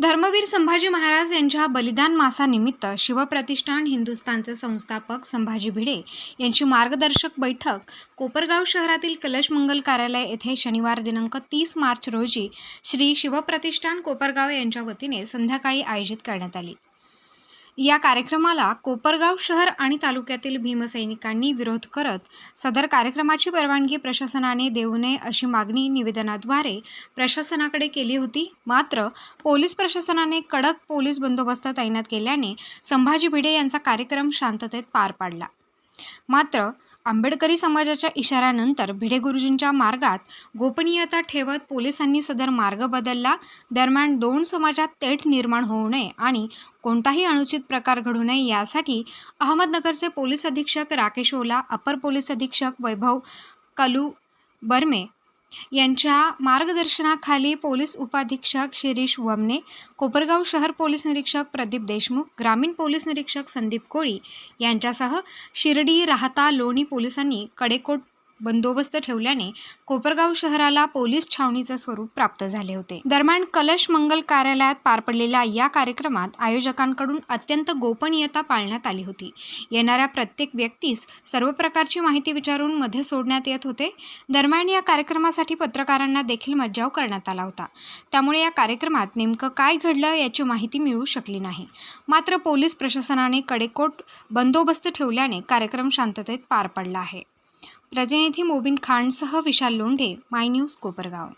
धर्मवीर संभाजी महाराज यांच्या बलिदान मासानिमित्त शिवप्रतिष्ठान हिंदुस्थानचे संस्थापक संभाजी भिडे यांची मार्गदर्शक बैठक कोपरगाव शहरातील कलश मंगल कार्यालय येथे शनिवार दिनांक 30 मार्च रोजी श्री शिवप्रतिष्ठान कोपरगाव यांच्या वतीने संध्याकाळी आयोजित करण्यात आली। या कार्यक्रमाला कोपरगाव शहर आणि तालुक्यातील भीमसैनिकांनी विरोध करत सदर कार्यक्रमाची परवानगी प्रशासनाने देऊ नये अशी मागणी निवेदनाद्वारे प्रशासनाकडे केली होती। मात्र पोलीस प्रशासनाने कडक पोलीस बंदोबस्त तैनात केल्याने संभाजी भिडे यांचा कार्यक्रम शांततेत पार पाडला। मात्र आंबेडकरी समाजाच्या इशाऱ्यानंतर भिडे गुरुजींच्या मार्गात गोपनीयता ठेवत पोलिसांनी सदर मार्ग बदलला। दरम्यान दोन समाजात तेढ निर्माण होऊ नये आणि कोणताही अनुचित प्रकार घडू नये यासाठी अहमदनगरचे पोलीस अधीक्षक राकेश ओला, अपर पोलीस अधीक्षक वैभव कलू बर्मे यांच्या मार्गदर्शनाखाली पोलीस उपाधीक्षक शिरीष वमने, कोपरगाव शहर पोलीस निरीक्षक प्रदीप देशमुख, ग्रामीण पोलीस निरीक्षक संदीप कोळी यांच्यासह शिर्डी, राहता, लोणी पोलिसांनी कडेकोट बंदोबस्त ठेवल्याने कोपरगाव शहराला पोलीस छावणीचे स्वरूप प्राप्त झाले होते। दरम्यान कलश मंगल कार्यालयात पार पडलेल्या या कार्यक्रमात आयोजकांकडून अत्यंत गोपनीयता पाळण्यात आली होती। येणाऱ्या प्रत्येक व्यक्तीस सर्व प्रकारची माहिती विचारून मध्ये सोडण्यात येत होते। दरम्यान या कार्यक्रमासाठी पत्रकारांना देखील मज्जाव करण्यात आला होता। त्यामुळे या कार्यक्रमात नेमकं काय घडलं याची माहिती मिळू शकली नाही। मात्र पोलीस प्रशासनाने कडेकोट बंदोबस्त ठेवल्याने कार्यक्रम शांततेत पार पडला आहे। प्रतिनिधी मोबिन खानसह विशाल लोंढे, माय न्यूज कोपरगाव।